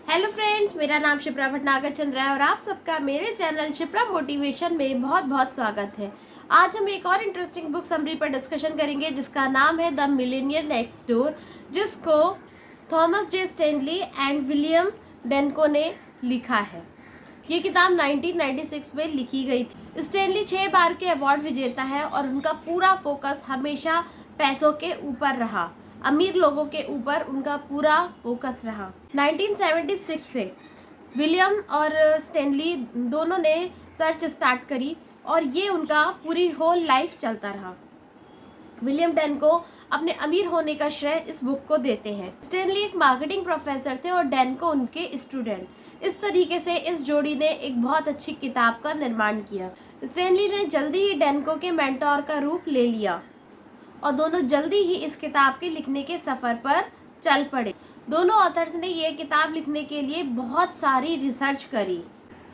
Hello friends, मेरा नाम शिप्रा भटनागर चंद्रा है और आप सबका मेरे चैनल शिप्रा मोटिवेशन में बहुत बहुत स्वागत है। आज हम एक और इंटरेस्टिंग बुक समरी पर डिस्कशन करेंगे जिसका नाम है द मिलेनियर नेक्स्ट डोर, जिसको Thomas J Stanley and William Danko ने लिखा है। ये किताब 1996 में लिखी गई थी। स्टैनली 6 बार के अवार्ड विजेता है और उनका पूरा फोकस हमेशा पैसों के ऊपर रहा, अमीर लोगों के ऊपर उनका पूरा फोकस रहा। 1976 से विलियम और स्टैनली दोनों ने सर्च स्टार्ट करी और ये उनका पूरी होल लाइफ चलता रहा। विलियम डेनको अपने अमीर होने का श्रेय इस बुक को देते हैं। स्टैनली एक मार्केटिंग प्रोफेसर थे और डेनको उनके स्टूडेंट। इस तरीके से इस जोड़ी ने एक बहुत अच्छी किताब का निर्माण किया। स्टैनली ने जल्दी ही डेनको के मेंटोर का रूप ले लिया और दोनों जल्दी ही इस किताब के लिखने के सफ़र पर चल पड़े। दोनों ऑथर्स ने ये किताब लिखने के लिए बहुत सारी रिसर्च करी।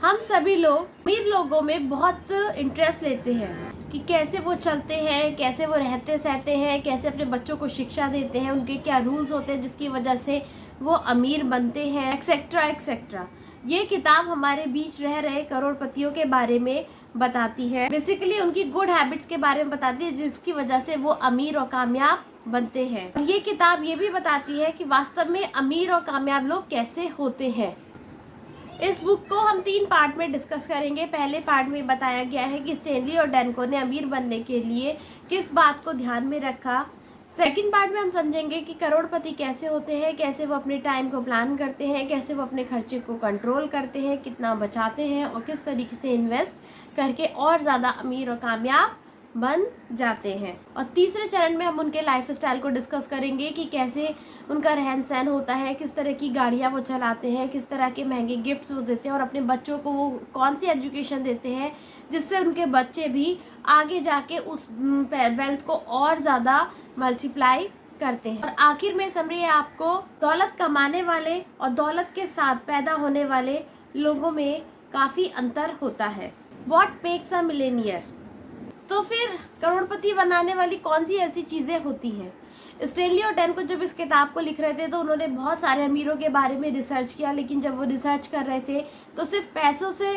हम सभी लोग अमीर लोगों में बहुत इंटरेस्ट लेते हैं कि कैसे वो चलते हैं, कैसे वो रहते सहते हैं, कैसे अपने बच्चों को शिक्षा देते हैं, उनके क्या रूल्स होते हैं जिसकी वजह से वो अमीर बनते हैं, एक्सेट्रा एक्सेट्रा। ये किताब हमारे बीच रह रहे करोड़पतियों के बारे में बताती है। बेसिकली उनकी गुड हैबिट्स के बारे में बताती है जिसकी वजह से वो अमीर और कामयाब बनते हैं। और ये किताब ये भी बताती है कि वास्तव में अमीर और कामयाब लोग कैसे होते हैं। इस बुक को हम 3 पार्ट में डिस्कस करेंगे। पहले पार्ट में बताया गया है कि स्टैनली और डेनको ने अमीर बनने के लिए किस बात को ध्यान में रखा। सेकंड पार्ट में हम समझेंगे कि करोड़पति कैसे होते हैं, कैसे वो अपने टाइम को प्लान करते हैं, कैसे वो अपने खर्चे को कंट्रोल करते हैं, कितना बचाते हैं और किस तरीके से इन्वेस्ट करके और ज़्यादा अमीर और कामयाब बन जाते हैं। और तीसरे चरण में हम उनके लाइफ स्टाइल को डिस्कस करेंगे कि कैसे उनका रहन सहन होता है, किस तरह की गाड़ियाँ वो चलाते हैं, किस तरह के महंगे गिफ्ट्स वो देते हैं और अपने बच्चों को वो कौन सी एजुकेशन देते हैं जिससे उनके बच्चे भी आगे जाके उस वेल्थ को और ज़्यादा मल्टीप्लाई करते हैं। और आखिर में समरी है आपको दौलत कमाने वाले और दौलत के साथ पैदा होने वाले लोगों में काफ़ी अंतर होता है। What makes a millionaire? तो फिर करोड़पति बनाने वाली कौन सी ऐसी चीज़ें होती हैं? स्टैनली और डेनको जब इस किताब को लिख रहे थे तो उन्होंने बहुत सारे अमीरों के बारे में रिसर्च किया, लेकिन जब वो रिसर्च कर रहे थे तो सिर्फ पैसों से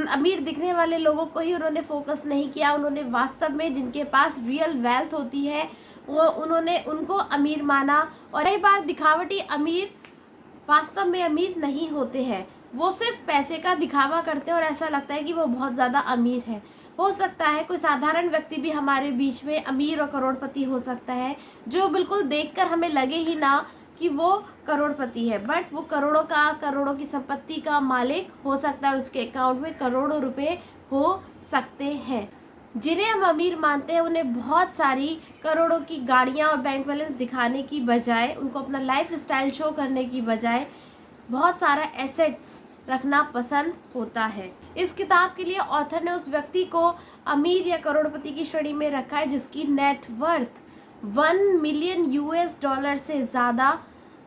अमीर दिखने वाले लोगों को ही उन्होंने फोकस नहीं किया। उन्होंने वास्तव में जिनके पास रियल वेल्थ होती है वो उन्होंने उनको अमीर माना। और कई बार दिखावटी अमीर वास्तव में अमीर नहीं होते हैं, वो सिर्फ पैसे का दिखावा करते हैं और ऐसा लगता है कि वो बहुत ज़्यादा अमीर है। हो सकता है कोई साधारण व्यक्ति भी हमारे बीच में अमीर और करोड़पति हो सकता है जो बिल्कुल देखकर हमें लगे ही ना कि वो करोड़पति है, बट वो करोड़ों की संपत्ति का मालिक हो सकता है। उसके अकाउंट में करोड़ों रुपए हो सकते हैं। जिन्हें हम अमीर मानते हैं उन्हें बहुत सारी करोड़ों की गाड़ियाँ और बैंक बैलेंस दिखाने की बजाय, उनको अपना लाइफ स्टाइल शो करने की बजाय बहुत सारा एसेट्स रखना पसंद होता है। इस किताब के लिए ऑथर ने उस व्यक्ति को अमीर या करोड़पति की श्रेणी में रखा है जिसकी net worth 1 million US dollar से ज़्यादा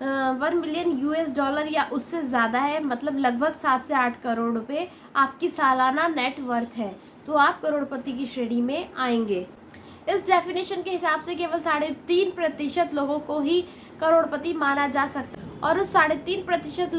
1 मिलियन यूएस डॉलर या उससे ज़्यादा है, मतलब लगभग 7 से 8 करोड़ रुपए आपकी सालाना नेट वर्थ है, तो आप करोड़पति की श्रेणी में आएंगे। इस डेफिनेशन के हिसाब से केवल 3.5% लोगों को ही करोड़पति माना जा सकता है और उस 3.5%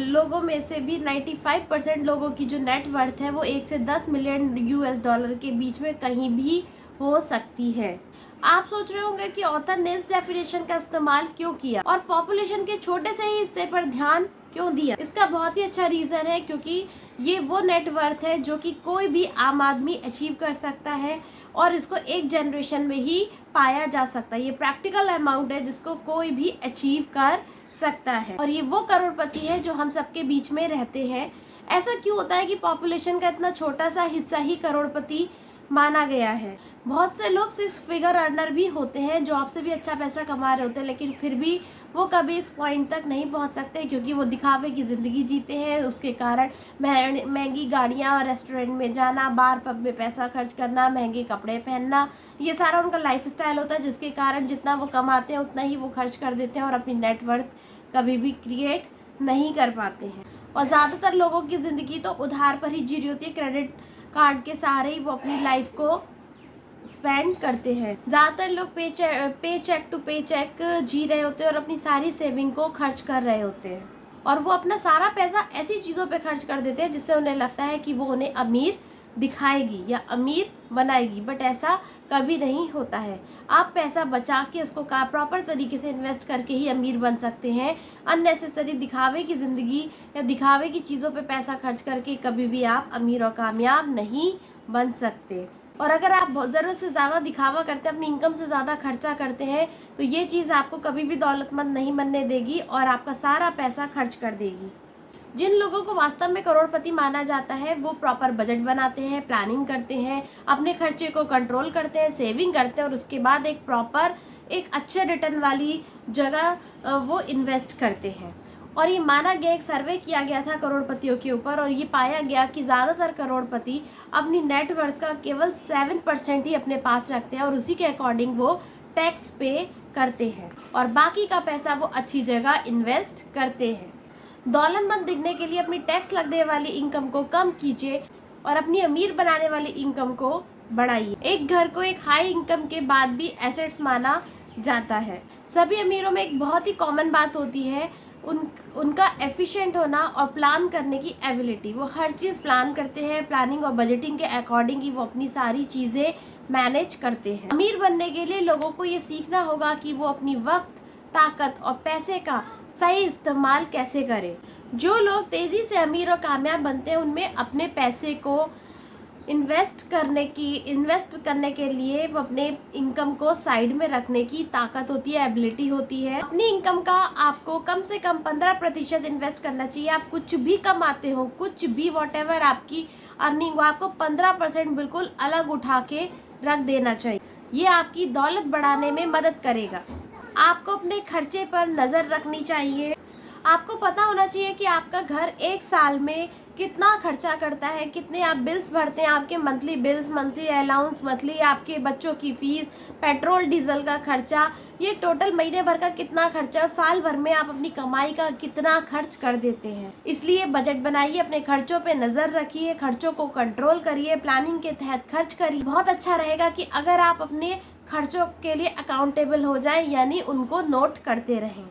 लोगों में से भी 95% लोगों की जो नेट वर्थ है वो 1 से 10 मिलियन यूएस डॉलर के बीच में कहीं भी हो सकती है। आप सोच रहे होंगे कि ऑथर ने इस डेफिनेशन का इस्तेमाल क्यों किया और पॉपुलेशन के छोटे से ही हिस्से पर ध्यान क्यों दिया। इसका बहुत ही अच्छा रीज़न है क्योंकि ये वो नेट वर्थ है जो कि कोई भी आम आदमी अचीव कर सकता है और इसको एक जनरेशन में ही पाया जा सकता है। ये प्रैक्टिकल अमाउंट है जिसको कोई भी अचीव कर सकता है और ये वो करोड़पति है जो हम सबके बीच में रहते हैं। ऐसा क्यों होता है कि पॉपुलेशन का इतना छोटा सा हिस्सा ही करोड़पति माना गया है? बहुत से लोग 6 फिगर अर्नर भी होते हैं, जॉब से भी अच्छा पैसा कमा रहे होते हैं, लेकिन फिर भी वो कभी इस पॉइंट तक नहीं पहुंच सकते क्योंकि वो दिखावे की ज़िंदगी जीते हैं। उसके कारण महंगी गाड़ियाँ और रेस्टोरेंट में जाना, बार पब में पैसा खर्च करना, महंगे कपड़े पहनना, ये सारा उनका लाइफ स्टाइल होता है जिसके कारण जितना वो कमाते हैं उतना ही वो खर्च कर देते हैं और अपनी नेटवर्थ कभी भी क्रिएट नहीं कर पाते हैं। और ज़्यादातर लोगों की ज़िंदगी तो उधार पर ही जी रही होती है, क्रेडिट कार्ड के सहारे ही वो अपनी लाइफ को स्पेंड करते हैं। ज़्यादातर लोग पे चेक टू पे चेक जी रहे होते हैं और अपनी सारी सेविंग को खर्च कर रहे होते हैं। और वो अपना सारा पैसा ऐसी चीज़ों पे खर्च कर देते हैं जिससे उन्हें लगता है कि वो उन्हें अमीर दिखाएगी या अमीर बनाएगी, बट ऐसा कभी नहीं होता है। आप पैसा बचा के उसको प्रॉपर तरीके से इन्वेस्ट करके ही अमीर बन सकते हैं। अननेसेसरी दिखावे की ज़िंदगी या दिखावे की चीज़ों पे पैसा खर्च करके कभी भी आप अमीर और कामयाब नहीं बन सकते। और अगर आप बहुत ज़रूरत से ज़्यादा दिखावा करते हैं, अपनी इनकम से ज़्यादा खर्चा करते हैं, तो ये चीज़ आपको कभी भी दौलतमंद नहीं बनने देगी और आपका सारा पैसा खर्च कर देगी। जिन लोगों को वास्तव में करोड़पति माना जाता है वो प्रॉपर बजट बनाते हैं, प्लानिंग करते हैं, अपने खर्चे को कंट्रोल करते हैं, सेविंग करते हैं और उसके बाद एक प्रॉपर एक अच्छे रिटर्न वाली जगह वो इन्वेस्ट करते हैं। और ये माना गया, एक सर्वे किया गया था करोड़पतियों के ऊपर और ये पाया गया कि ज़्यादातर करोड़पति अपनी नेटवर्थ का केवल 7% ही अपने पास रखते हैं और उसी के अकॉर्डिंग वो टैक्स पे करते हैं और बाकी का पैसा वो अच्छी जगह इन्वेस्ट करते हैं। दौलतमंद दिखने के लिए अपनी टैक्स लगने वाली इनकम को कम कीजिए और अपनी अमीर बनाने वाली इनकम को बढ़ाइए। एक घर को एक हाई इनकम के बाद भी एसेट्स माना जाता है। सभी अमीरों में एक बहुत ही कॉमन बात होती है उनका एफिशिएंट होना और प्लान करने की एबिलिटी। वो हर चीज़ प्लान करते हैं, प्लानिंग और बजटिंग के अकॉर्डिंग ही वो अपनी सारी चीज़ें मैनेज करते हैं। अमीर बनने के लिए लोगों को ये सीखना होगा कि वो अपनी वक्त, ताकत और पैसे का सही इस्तेमाल कैसे करें। जो लोग तेज़ी से अमीर और कामयाब बनते हैं उनमें अपने पैसे को इन्वेस्ट करने के लिए वो अपने इनकम को साइड में रखने की ताकत होती है, एबिलिटी होती है। अपनी इनकम का आपको कम से कम 15% इन्वेस्ट करना चाहिए। आप कुछ भी कमाते हो, कुछ भी वॉटेवर आपकी अर्निंग हो, आपको 15% बिल्कुल अलग उठा के रख देना चाहिए। ये आपकी दौलत बढ़ाने में मदद करेगा। आपको अपने खर्चे पर नज़र रखनी चाहिए। आपको पता होना चाहिए कि आपका घर एक साल में कितना खर्चा करता है, कितने आप बिल्स भरते हैं, आपके monthly bills, monthly allowance, monthly आपके बच्चों की फ़ीस, पेट्रोल डीजल का खर्चा, ये टोटल महीने भर का कितना खर्चा और साल भर में आप अपनी कमाई का कितना खर्च कर देते हैं। इसलिए बजट बनाइए, अपने खर्चों पे नज़र रखिए, खर्चों को कंट्रोल करिए, प्लानिंग के तहत खर्च करिए। बहुत अच्छा रहेगा कि अगर आप अपने खर्चों के लिए अकाउंटेबल हो जाएं, यानी उनको नोट करते रहें।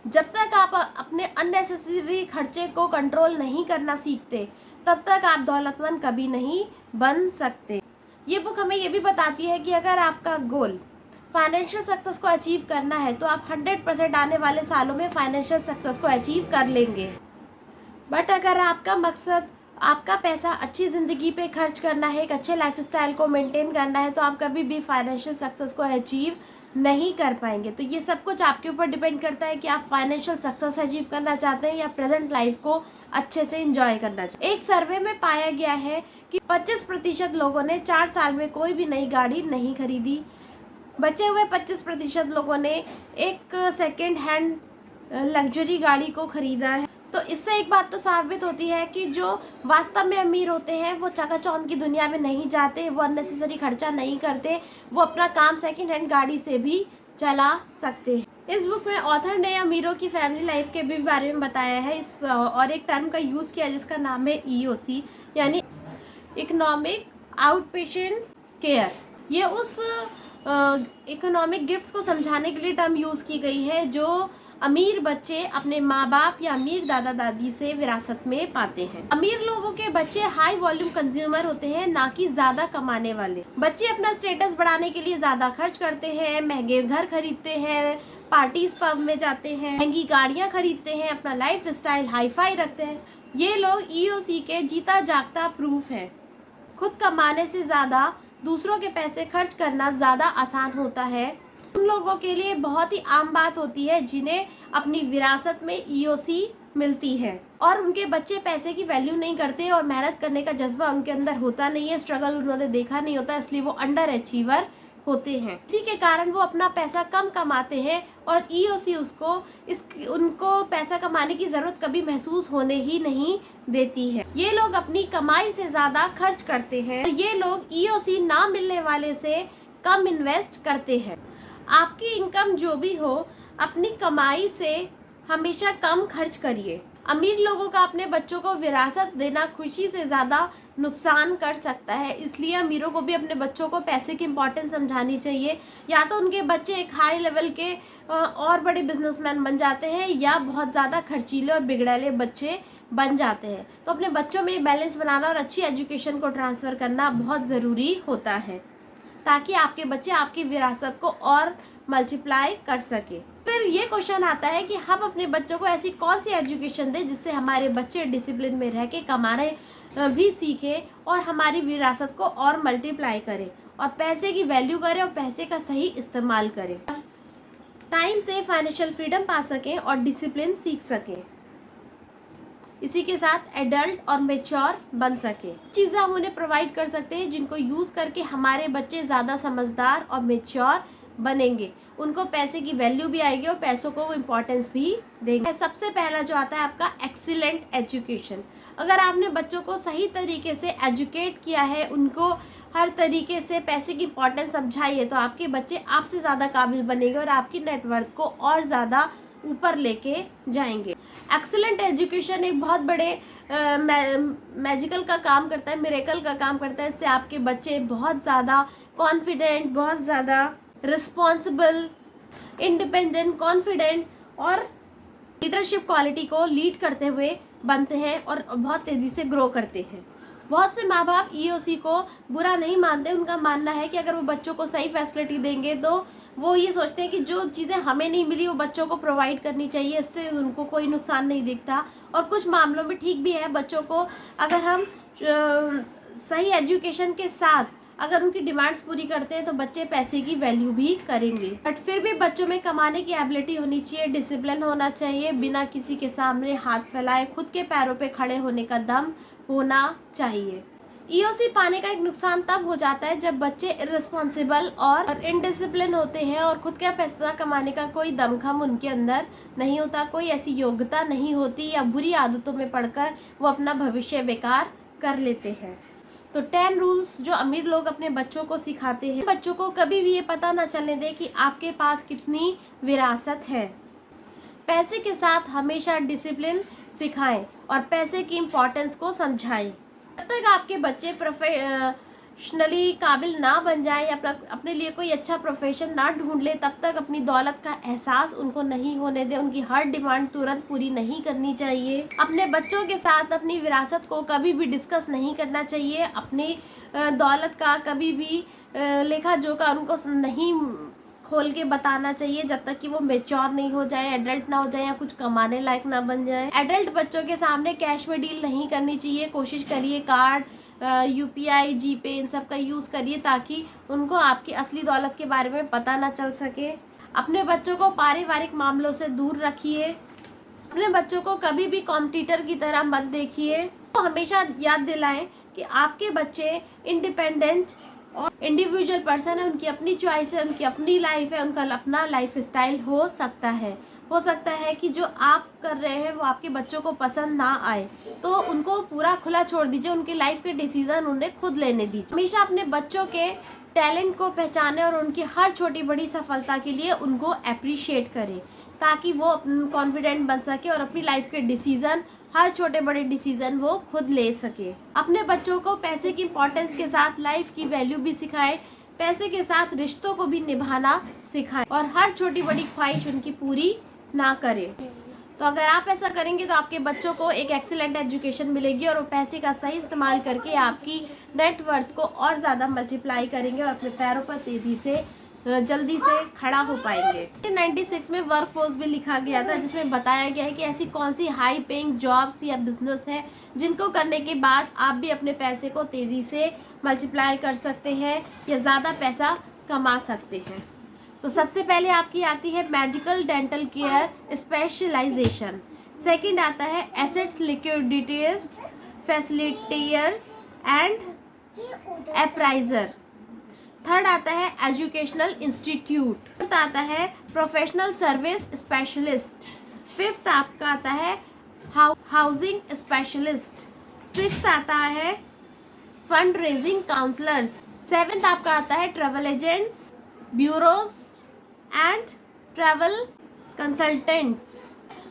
जब तक आप अपने अननेसेसरी खर्चे को कंट्रोल नहीं करना सीखते तब तक आप दौलतमंद कभी नहीं बन सकते। ये बुक हमें ये भी बताती है कि अगर आपका गोल फाइनेंशियल सक्सेस को अचीव करना है तो आप 100% आने वाले सालों में फाइनेंशियल सक्सेस को अचीव कर लेंगे। बट अगर आपका मकसद आपका पैसा अच्छी ज़िंदगी पे खर्च करना है, एक अच्छे लाइफस्टाइल को मेंटेन करना है, तो आप कभी भी फाइनेंशियल सक्सेस को अचीव नहीं कर पाएंगे। तो ये सब कुछ आपके ऊपर डिपेंड करता है कि आप फाइनेंशियल सक्सेस अचीव करना चाहते हैं या प्रेजेंट लाइफ को अच्छे से एंजॉय करना चाहते हैं। एक सर्वे में पाया गया है कि 25% लोगों ने 4 साल में कोई भी नई गाड़ी नहीं खरीदी। बचे हुए 25% लोगों ने एक सेकेंड हैंड लग्जरी गाड़ी को खरीदा है। तो इससे एक बात तो साबित होती है कि जो वास्तव में अमीर होते हैं वो चकाचौंध की दुनिया में नहीं जाते, वो अननेसेसरी खर्चा नहीं करते, वो अपना काम सेकंड हैंड गाड़ी से भी चला सकते हैं। इस बुक में ऑथर ने अमीरों की फैमिली लाइफ के भी बारे में बताया है इस और एक टर्म का यूज़ किया जिसका नाम है EOC यानी इकोनॉमिक आउटपेशेंट केयर। ये उस इकोनॉमिक गिफ्ट्स को समझाने के लिए टर्म यूज़ की गई है जो अमीर बच्चे अपने माँ बाप या अमीर दादा दादी से विरासत में पाते हैं। अमीर लोगों के बच्चे हाई वॉल्यूम कंज्यूमर होते हैं, ना कि ज्यादा कमाने वाले। बच्चे अपना स्टेटस बढ़ाने के लिए ज्यादा खर्च करते हैं, महंगे घर खरीदते हैं, पार्टीज पब में जाते हैं, महंगी गाड़ियाँ खरीदते हैं, अपना लाइफ स्टाइल हाई फाई रखते हैं। ये लोग EOC के जीता जागता प्रूफ है। खुद कमाने से ज्यादा दूसरों के पैसे खर्च करना ज्यादा आसान होता है। उन लोगों के लिए बहुत ही आम बात होती है जिन्हें अपनी विरासत में EOC मिलती है और उनके बच्चे पैसे की वैल्यू नहीं करते और मेहनत करने का जज्बा उनके अंदर होता नहीं है, स्ट्रगल उन्होंने देखा नहीं होता, इसलिए वो अंडर अचीवर होते हैं। इसी के कारण वो अपना पैसा कम कमाते हैं और EOC उनको पैसा कमाने की ज़रूरत कभी महसूस होने ही नहीं देती है। ये लोग अपनी कमाई से ज़्यादा खर्च करते हैं। ये लोग EOC ना मिलने वाले से कम इन्वेस्ट करते हैं। आपकी इनकम जो भी हो, अपनी कमाई से हमेशा कम खर्च करिए। अमीर लोगों का अपने बच्चों को विरासत देना खुशी से ज़्यादा नुकसान कर सकता है, इसलिए अमीरों को भी अपने बच्चों को पैसे की इम्पोर्टेंस समझानी चाहिए। या तो उनके बच्चे एक हाई लेवल के और बड़े बिजनेसमैन बन जाते हैं, या बहुत ज़्यादा खर्चीले और बिगड़ैले बच्चे बन जाते हैं। तो अपने बच्चों में बैलेंस बनाना और अच्छी एजुकेशन को ट्रांसफ़र करना बहुत ज़रूरी होता है, ताकि आपके बच्चे आपकी विरासत को और मल्टीप्लाई कर सके। फिर ये क्वेश्चन आता है कि हम अपने बच्चों को ऐसी कौन सी एजुकेशन दें जिससे हमारे बच्चे डिसिप्लिन में रह के कमाने भी सीखें और हमारी विरासत को और मल्टीप्लाई करें और पैसे की वैल्यू करें और पैसे का सही इस्तेमाल करें, टाइम से फाइनेंशियल फ्रीडम पा सकें और डिसिप्लिन सीख सकें। इसी के साथ एडल्ट और मेच्योर बन सके। चीज़ें हम उन्हें प्रोवाइड कर सकते हैं जिनको यूज़ करके हमारे बच्चे ज़्यादा समझदार और मेच्योर बनेंगे, उनको पैसे की वैल्यू भी आएगी और पैसों को वो इम्पोर्टेंस भी देंगे। सबसे पहला जो आता है आपका एक्सीलेंट एजुकेशन। अगर आपने बच्चों को सही तरीके से एजुकेट किया है, उनको हर तरीके से पैसे की इम्पोर्टेंस समझाई है, तो आपके बच्चे आपसे ज़्यादा काबिल बनेंगे और आपकी नेटवर्क को और ज़्यादा ऊपर लेके जाएंगे। एक्सीलेंट एजुकेशन एक बहुत बड़े मैजिकल का काम करता है, मिरेकल का काम करता है। इससे आपके बच्चे बहुत ज़्यादा कॉन्फिडेंट, बहुत ज़्यादा रिस्पॉन्सिबल, इंडिपेंडेंट, कॉन्फिडेंट और लीडरशिप क्वालिटी को लीड करते हुए बनते हैं और बहुत तेज़ी से ग्रो करते हैं। बहुत से माँ बाप ईओसी को बुरा नहीं मानते। उनका मानना है कि अगर वो बच्चों को सही फैसिलिटी देंगे तो वो ये सोचते हैं कि जो चीज़ें हमें नहीं मिली वो बच्चों को प्रोवाइड करनी चाहिए, इससे उनको कोई नुकसान नहीं दिखता। और कुछ मामलों में ठीक भी है, बच्चों को अगर हम सही एजुकेशन के साथ अगर उनकी डिमांड्स पूरी करते हैं तो बच्चे पैसे की वैल्यू भी करेंगे। बट फिर भी बच्चों में कमाने की एबिलिटी होनी चाहिए, डिसिप्लिन होना चाहिए, बिना किसी के सामने हाथ फैलाए खुद के पैरों पे खड़े होने का दम होना चाहिए। ईओसी पाने का एक नुकसान तब हो जाता है जब बच्चे इर्रेस्पॉन्सिबल और इनडिसिप्लिन होते हैं और खुद का पैसा कमाने का कोई दमखम उनके अंदर नहीं होता, कोई ऐसी योग्यता नहीं होती, या बुरी आदतों में पड़कर वो अपना भविष्य बेकार कर लेते हैं। तो 10 रूल्स जो अमीर लोग अपने बच्चों को सिखाते हैं, बच्चों को कभी भी ये पता ना चलने दे कि आपके पास कितनी विरासत है। पैसे के साथ हमेशा डिसिप्लिन सिखाएं और पैसे की इम्पोर्टेंस को समझाएं। जब तक आपके बच्चे प्रोफेशनली काबिल ना बन जाए या अपने लिए कोई अच्छा प्रोफेशन ना ढूंढ ले, तब तक अपनी दौलत का एहसास उनको नहीं होने दें। उनकी हर डिमांड तुरंत पूरी नहीं करनी चाहिए। अपने बच्चों के साथ अपनी विरासत को कभी भी डिस्कस नहीं करना चाहिए। अपनी दौलत का कभी भी लेखा जोखा उनको नहीं खोल के बताना चाहिए जब तक कि वो मेच्योर नहीं हो जाए, एडल्ट ना हो जाए या कुछ कमाने लायक ना बन जाए। एडल्ट बच्चों के सामने कैश में डील नहीं करनी चाहिए। कोशिश करिए कार्ड, यूपीआई, जीपे इन सब का यूज़ करिए ताकि उनको आपकी असली दौलत के बारे में पता ना चल सके। अपने बच्चों को पारिवारिक मामलों से दूर रखिए। अपने बच्चों को कभी भी कॉम्पिटिटर की तरह मत देखिए। तो हमेशा याद दिलाएं कि आपके बच्चे इंडिपेंडेंट और इंडिविजुअल पर्सन है, उनकी अपनी चॉइस है, उनकी अपनी लाइफ है, उनका अपना लाइफ स्टाइल हो सकता है कि जो आप कर रहे हैं वो आपके बच्चों को पसंद ना आए, तो उनको पूरा खुला छोड़ दीजिए, उनकी लाइफ के डिसीजन उन्हें खुद लेने दीजिए। हमेशा अपने बच्चों के टैलेंट को पहचानें और उनकी हर छोटी बड़ी सफलता के लिए उनको अप्रिशिएट करें, ताकि वो कॉन्फिडेंट बन सके और अपनी लाइफ के डिसीजन, हर छोटे बड़े डिसीजन वो खुद ले सके। अपने बच्चों को पैसे की इम्पोर्टेंस के साथ लाइफ की वैल्यू भी सिखाएं, पैसे के साथ रिश्तों को भी निभाना सिखाएं और हर छोटी बड़ी ख्वाहिश उनकी पूरी ना करें। तो अगर आप ऐसा करेंगे तो आपके बच्चों को एक एक्सीलेंट एजुकेशन मिलेगी और वो पैसे का सही इस्तेमाल करके आपकी नेटवर्थ को और ज़्यादा मल्टीप्लाई करेंगे और अपने पैरों पर तेज़ी से जल्दी से खड़ा हो पाएंगे। 1996 में वर्क फोर्स भी लिखा गया था जिसमें बताया गया है कि ऐसी कौन सी हाई पेइंग जॉब्स या बिजनेस है जिनको करने के बाद आप भी अपने पैसे को तेज़ी से मल्टीप्लाई कर सकते हैं या ज़्यादा पैसा कमा सकते हैं। तो सबसे पहले आपकी आती है medical dental care specialization. Second आता है assets liquidities facilitators and appraiser. Third आता है एजुकेशनल इंस्टीट्यूट। फोर्थ आता है प्रोफेशनल सर्विस स्पेशलिस्ट। फिफ्थ आपका आता है हाउसिंग स्पेशलिस्ट। सिक्स्थ आता है फंड रेजिंग काउंसलर्स। सेवेंथ आपका आता है travel agents, bureaus and travel consultants.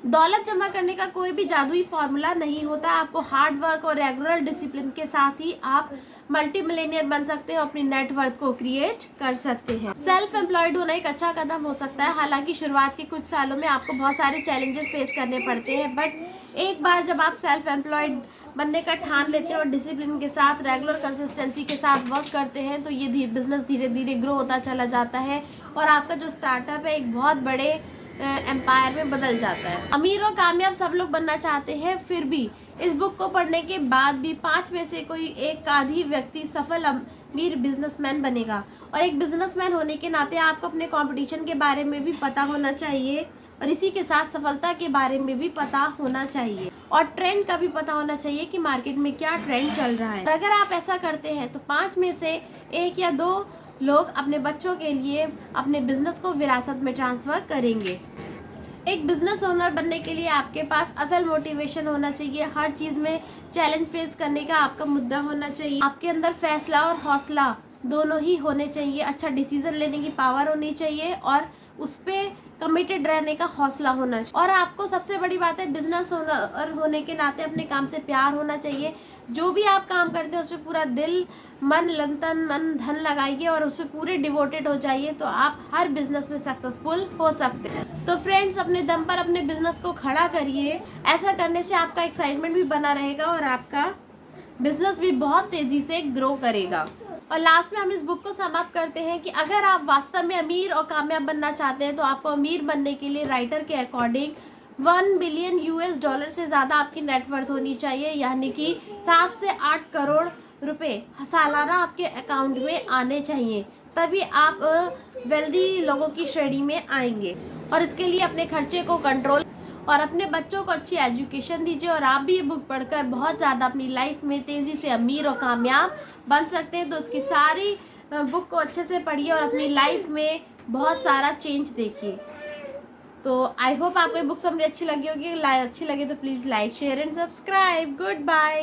दौलत जमा करने का कोई भी जादुई फॉर्मूला नहीं होता। आपको हार्ड वर्क और रेगुलर डिसिप्लिन के साथ ही आप मल्टी मिलेनियर बन सकते हैं, अपनी नेटवर्थ को क्रिएट कर सकते हैं। सेल्फ एम्प्लॉयड होना एक अच्छा कदम हो सकता है। हालांकि शुरुआत के कुछ सालों में आपको बहुत सारे चैलेंजेस फेस करने पड़ते हैं, बट एक बार जब आप सेल्फ एम्प्लॉयड बनने का ठान लेते हैं और डिसिप्लिन के साथ, रेगुलर कंसिस्टेंसी के साथ वर्क करते हैं, तो ये बिजनेस धीरे धीरे ग्रो होता चला जाता है और आपका जो स्टार्टअप है एक बहुत बड़े एम्पायर में बदल जाता है। अमीर और कामयाब सब लोग बनना चाहते हैं, फिर भी इस बुक को पढ़ने के बाद भी 5 में से कोई एक आध ही व्यक्ति सफल अमीर बिजनेसमैन बनेगा। और एक बिजनेसमैन होने के नाते आपको अपने कंपटीशन के बारे में भी पता होना चाहिए और इसी के साथ सफलता के बारे में भी पता होना चाहिए और ट्रेंड का भी पता होना चाहिए कि मार्केट में क्या ट्रेंड चल रहा है। अगर आप ऐसा करते हैं तो 5 में से 1 या 2 लोग अपने बच्चों के लिए अपने बिजनेस को विरासत में ट्रांसफर करेंगे। एक बिजनेस ओनर बनने के लिए आपके पास असल मोटिवेशन होना चाहिए। हर चीज़ में चैलेंज फेस करने का आपका मुद्दा होना चाहिए। आपके अंदर फैसला और हौसला दोनों ही होने चाहिए। अच्छा डिसीजन लेने की पावर होनी चाहिए और उस पर कमिटेड रहने का हौसला होना चाहिए। और आपको सबसे बड़ी बात है, बिजनेस ओनर होने के नाते अपने काम से प्यार होना चाहिए। जो भी आप काम करते हैं उसमें पूरा दिल, मन, तन, मन, धन लगाइए और उसमें पूरे डिवोटेड हो जाइए, तो आप हर बिजनेस में सक्सेसफुल हो सकते हैं। तो फ्रेंड्स, अपने दम पर अपने बिजनेस को खड़ा करिए। ऐसा करने से आपका एक्साइटमेंट भी बना रहेगा और आपका बिजनेस भी बहुत तेजी से ग्रो करेगा। और लास्ट में हम इस बुक को समाप्त करते हैं कि अगर आप वास्तव में अमीर और कामयाब बनना चाहते हैं तो आपको अमीर बनने के लिए राइटर के अकॉर्डिंग 1 बिलियन US डॉलर से ज़्यादा आपकी नेटवर्थ होनी चाहिए, यानी कि 7 से 8 करोड़ रुपए सालाना आपके अकाउंट में आने चाहिए, तभी आप वेल्दी लोगों की श्रेणी में आएंगे। और इसके लिए अपने खर्चे को कंट्रोल और अपने बच्चों को अच्छी एजुकेशन दीजिए और आप भी ये बुक पढ़कर बहुत ज़्यादा अपनी लाइफ में तेज़ी से अमीर और कामयाब बन सकते हैं। तो उसकी सारी बुक को अच्छे से पढ़िए और अपनी लाइफ में बहुत सारा चेंज देखिए। तो आई होप आपको ये बुक समरी अच्छी लगी होगी। अच्छी लगी तो please like, share and subscribe. Good bye.